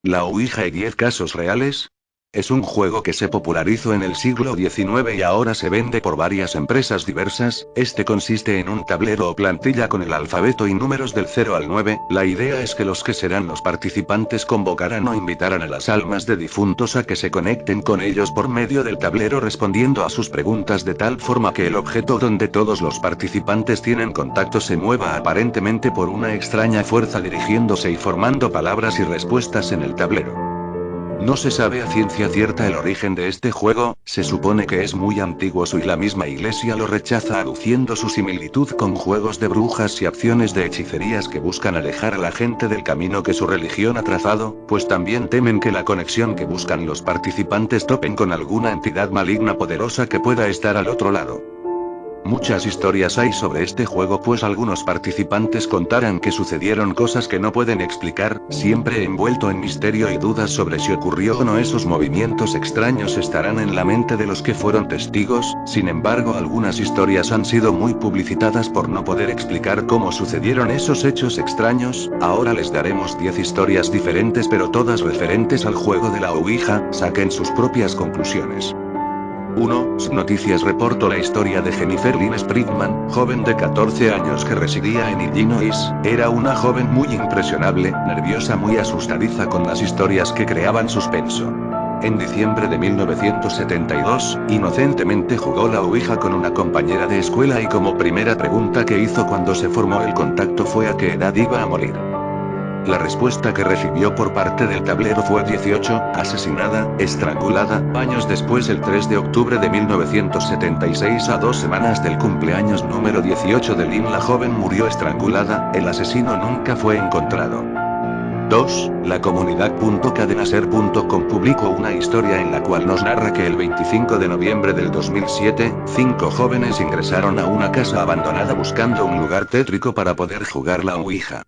La Ouija y 10 casos reales. Es un juego que se popularizó en el siglo XIX y ahora se vende por varias empresas diversas. Este consiste en un tablero o plantilla con el alfabeto y números del 0 al 9. La idea es que los que serán los participantes convocarán o invitarán a las almas de difuntos a que se conecten con ellos por medio del tablero respondiendo a sus preguntas de tal forma que el objeto donde todos los participantes tienen contacto se mueva aparentemente por una extraña fuerza dirigiéndose y formando palabras y respuestas en el tablero. No se sabe a ciencia cierta el origen de este juego, se supone que es muy antiguo y la misma iglesia lo rechaza aduciendo su similitud con juegos de brujas y acciones de hechicerías que buscan alejar a la gente del camino que su religión ha trazado, pues también temen que la conexión que buscan los participantes topen con alguna entidad maligna poderosa que pueda estar al otro lado. Muchas historias hay sobre este juego pues algunos participantes contarán que sucedieron cosas que no pueden explicar, siempre envuelto en misterio y dudas sobre si ocurrió o no. Esos movimientos extraños estarán en la mente de los que fueron testigos, sin embargo algunas historias han sido muy publicitadas por no poder explicar cómo sucedieron esos hechos extraños. Ahora les daremos 10 historias diferentes pero todas referentes al juego de la Ouija, saquen sus propias conclusiones. 1. Noticias reportó la historia de Jennifer Lynn Springman, joven de 14 años que residía en Illinois. Era una joven muy impresionable, nerviosa, muy asustadiza con las historias que creaban suspenso. En diciembre de 1972, inocentemente jugó la Ouija con una compañera de escuela y como primera pregunta que hizo cuando se formó el contacto fue a qué edad iba a morir. La respuesta que recibió por parte del tablero fue 18, asesinada, estrangulada. Años después, el 3 de octubre de 1976, a 2 semanas del cumpleaños número 18 de Lynn, la joven murió estrangulada, el asesino nunca fue encontrado. 2. La comunidad.cadenaser.com publicó una historia en la cual nos narra que el 25 de noviembre del 2007, 5 jóvenes ingresaron a una casa abandonada buscando un lugar tétrico para poder jugar la Ouija.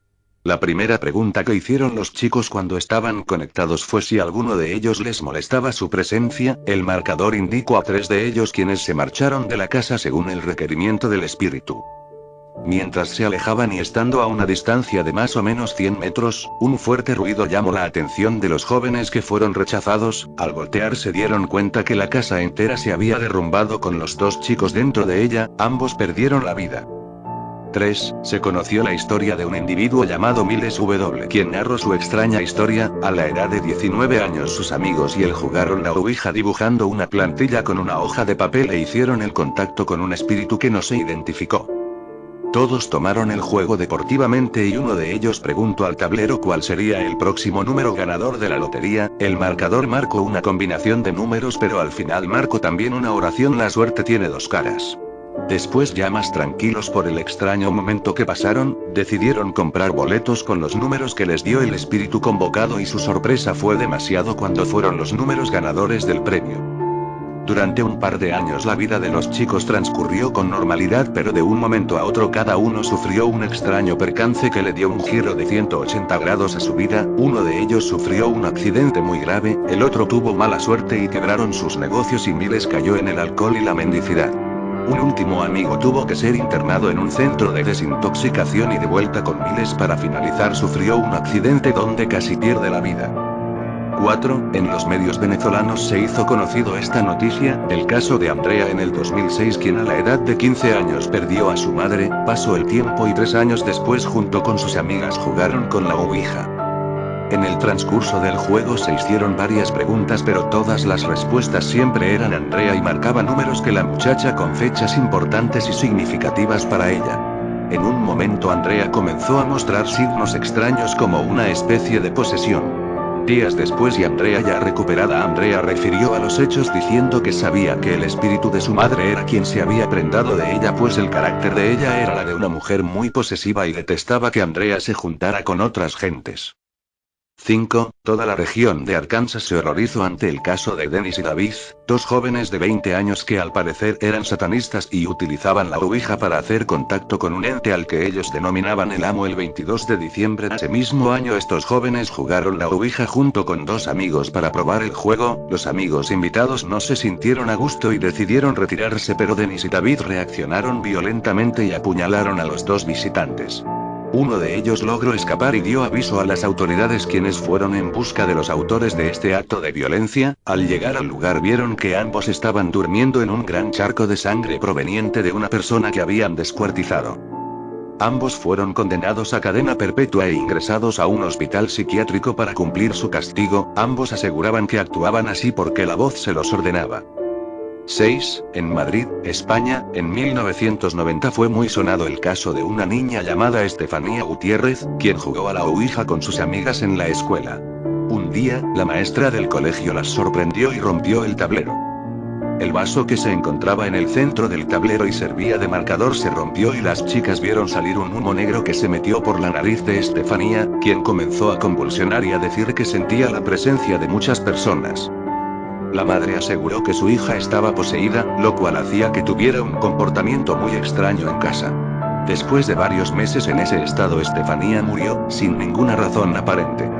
La primera pregunta que hicieron los chicos cuando estaban conectados fue si alguno de ellos les molestaba su presencia. El marcador indicó a 3 de ellos quienes se marcharon de la casa según el requerimiento del espíritu. Mientras se alejaban y estando a una distancia de más o menos 100 metros, un fuerte ruido llamó la atención de los jóvenes que fueron rechazados. Al voltear se dieron cuenta que la casa entera se había derrumbado con los 2 chicos dentro de ella, ambos perdieron la vida. 3. Se conoció la historia de un individuo llamado Miles W. quien narró su extraña historia. A la edad de 19 años sus amigos y él jugaron la Ouija dibujando una plantilla con una hoja de papel e hicieron el contacto con un espíritu que no se identificó. Todos tomaron el juego deportivamente y uno de ellos preguntó al tablero cuál sería el próximo número ganador de la lotería. El marcador marcó una combinación de números pero al final marcó también una oración: la suerte tiene 2 caras. Después, ya más tranquilos por el extraño momento que pasaron, decidieron comprar boletos con los números que les dio el espíritu convocado y su sorpresa fue demasiado cuando fueron los números ganadores del premio. Durante un par de años la vida de los chicos transcurrió con normalidad pero de un momento a otro cada uno sufrió un extraño percance que le dio un giro de 180 grados a su vida. Uno de ellos sufrió un accidente muy grave, el otro tuvo mala suerte y quebraron sus negocios y Miles cayó en el alcohol y la mendicidad. Un último amigo tuvo que ser internado en un centro de desintoxicación y de vuelta con Miles para finalizar sufrió un accidente donde casi pierde la vida. 4. En los medios venezolanos se hizo conocido esta noticia, el caso de Andrea en el 2006 quien a la edad de 15 años perdió a su madre. Pasó el tiempo y 3 años después junto con sus amigas jugaron con la Ouija. En el transcurso del juego se hicieron varias preguntas pero todas las respuestas siempre eran Andrea y marcaba números que la muchacha con fechas importantes y significativas para ella. En un momento Andrea comenzó a mostrar signos extraños como una especie de posesión. Días después y Andrea ya recuperada, Andrea refirió a los hechos diciendo que sabía que el espíritu de su madre era quien se había prendado de ella pues el carácter de ella era la de una mujer muy posesiva y detestaba que Andrea se juntara con otras gentes. 5. Toda la región de Arkansas se horrorizó ante el caso de Dennis y David, 2 jóvenes de 20 años que al parecer eran satanistas y utilizaban la Ouija para hacer contacto con un ente al que ellos denominaban el amo. El 22 de diciembre de ese mismo año estos jóvenes jugaron la Ouija junto con 2 amigos para probar el juego. Los amigos invitados no se sintieron a gusto y decidieron retirarse pero Dennis y David reaccionaron violentamente y apuñalaron a los 2 visitantes. Uno de ellos logró escapar y dio aviso a las autoridades, quienes fueron en busca de los autores de este acto de violencia. Al llegar al lugar vieron que ambos estaban durmiendo en un gran charco de sangre proveniente de una persona que habían descuartizado. Ambos fueron condenados a cadena perpetua e ingresados a un hospital psiquiátrico para cumplir su castigo. Ambos aseguraban que actuaban así porque la voz se los ordenaba. 6. En Madrid, España, en 1990 fue muy sonado el caso de una niña llamada Estefanía Gutiérrez, quien jugó a la ouija con sus amigas en la escuela. Un día, la maestra del colegio las sorprendió y rompió el tablero. El vaso que se encontraba en el centro del tablero y servía de marcador se rompió y las chicas vieron salir un humo negro que se metió por la nariz de Estefanía, quien comenzó a convulsionar y a decir que sentía la presencia de muchas personas. La madre aseguró que su hija estaba poseída, lo cual hacía que tuviera un comportamiento muy extraño en casa. Después de varios meses en ese estado, Estefanía murió, sin ninguna razón aparente.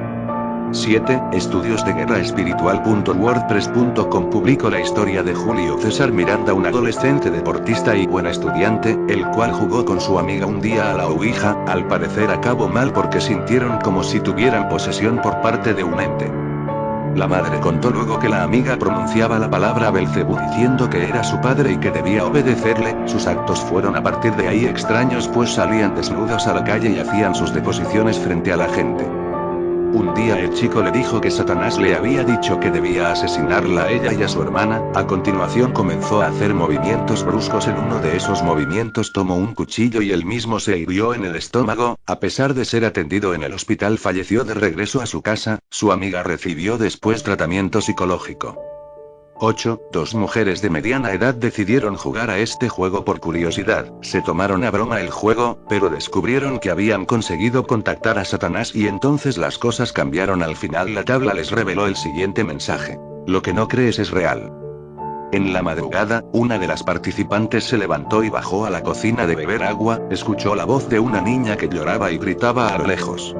7. Estudios de guerra espiritual.wordpress.com publicó la historia de Julio César Miranda, un adolescente deportista y buen estudiante, el cual jugó con su amiga un día a la ouija. Al parecer acabó mal porque sintieron como si tuvieran posesión por parte de un ente. La madre contó luego que la amiga pronunciaba la palabra Belcebú diciendo que era su padre y que debía obedecerle. Sus actos fueron a partir de ahí extraños, pues salían desnudos a la calle y hacían sus deposiciones frente a la gente. Un día el chico le dijo que Satanás le había dicho que debía asesinarla a ella y a su hermana. A continuación comenzó a hacer movimientos bruscos. En uno de esos movimientos tomó un cuchillo y él mismo se hirió en el estómago. A pesar de ser atendido en el hospital, falleció. De regreso a su casa, su amiga recibió después tratamiento psicológico. 8. Dos mujeres de mediana edad decidieron jugar a este juego por curiosidad. Se tomaron a broma el juego, pero descubrieron que habían conseguido contactar a Satanás y entonces las cosas cambiaron. Al final la tabla les reveló el siguiente mensaje: lo que no crees es real. En la madrugada, una de las participantes se levantó y bajó a la cocina de beber agua. Escuchó la voz de una niña que lloraba y gritaba a lo lejos.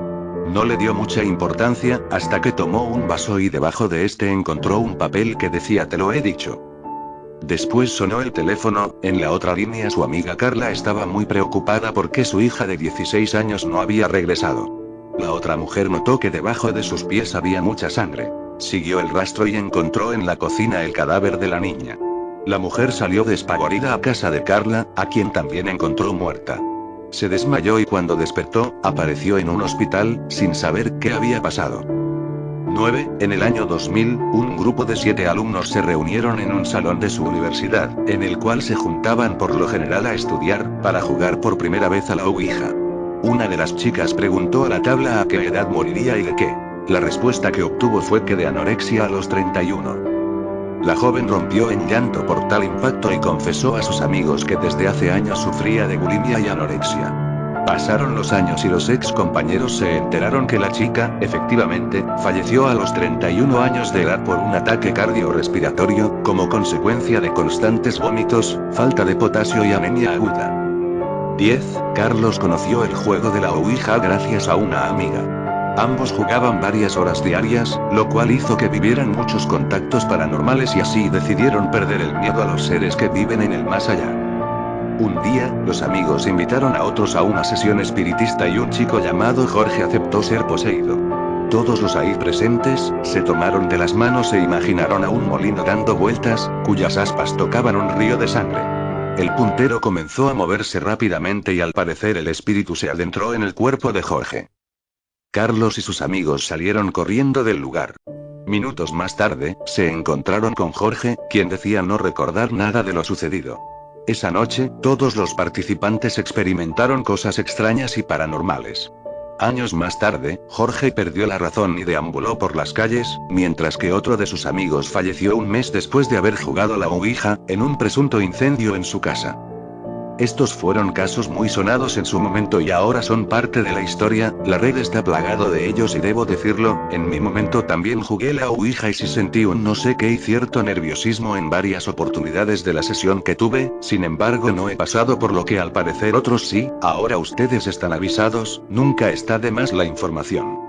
No le dio mucha importancia, hasta que tomó un vaso y debajo de este encontró un papel que decía "te lo he dicho". Después sonó el teléfono. En la otra línea su amiga Carla estaba muy preocupada porque su hija de 16 años no había regresado. La otra mujer notó que debajo de sus pies había mucha sangre. Siguió el rastro y encontró en la cocina el cadáver de la niña. La mujer salió despavorida a casa de Carla, a quien también encontró muerta. Se desmayó y cuando despertó, apareció en un hospital, sin saber qué había pasado. 9. En el año 2000, un grupo de 7 alumnos se reunieron en un salón de su universidad, en el cual se juntaban por lo general a estudiar, para jugar por primera vez a la ouija. Una de las chicas preguntó a la tabla a qué edad moriría y de qué. La respuesta que obtuvo fue que de anorexia a los 31. La joven rompió en llanto por tal impacto y confesó a sus amigos que desde hace años sufría de bulimia y anorexia. Pasaron los años y los ex compañeros se enteraron que la chica, efectivamente, falleció a los 31 años de edad por un ataque cardiorrespiratorio, como consecuencia de constantes vómitos, falta de potasio y anemia aguda. 10. Carlos conoció el juego de la ouija gracias a una amiga. Ambos jugaban varias horas diarias, lo cual hizo que vivieran muchos contactos paranormales y así decidieron perder el miedo a los seres que viven en el más allá. Un día, los amigos invitaron a otros a una sesión espiritista y un chico llamado Jorge aceptó ser poseído. Todos los ahí presentes, se tomaron de las manos e imaginaron a un molino dando vueltas, cuyas aspas tocaban un río de sangre. El puntero comenzó a moverse rápidamente y al parecer el espíritu se adentró en el cuerpo de Jorge. Carlos y sus amigos salieron corriendo del lugar. Minutos más tarde, se encontraron con Jorge, quien decía no recordar nada de lo sucedido. Esa noche, todos los participantes experimentaron cosas extrañas y paranormales. Años más tarde, Jorge perdió la razón y deambuló por las calles, mientras que otro de sus amigos falleció un mes después de haber jugado a la ouija, en un presunto incendio en su casa. Estos fueron casos muy sonados en su momento y ahora son parte de la historia. La red está plagado de ellos y debo decirlo, en mi momento también jugué la ouija y sí sentí un no sé qué y cierto nerviosismo en varias oportunidades de la sesión que tuve. Sin embargo, no he pasado por lo que al parecer otros sí. Ahora ustedes están avisados, nunca está de más la información.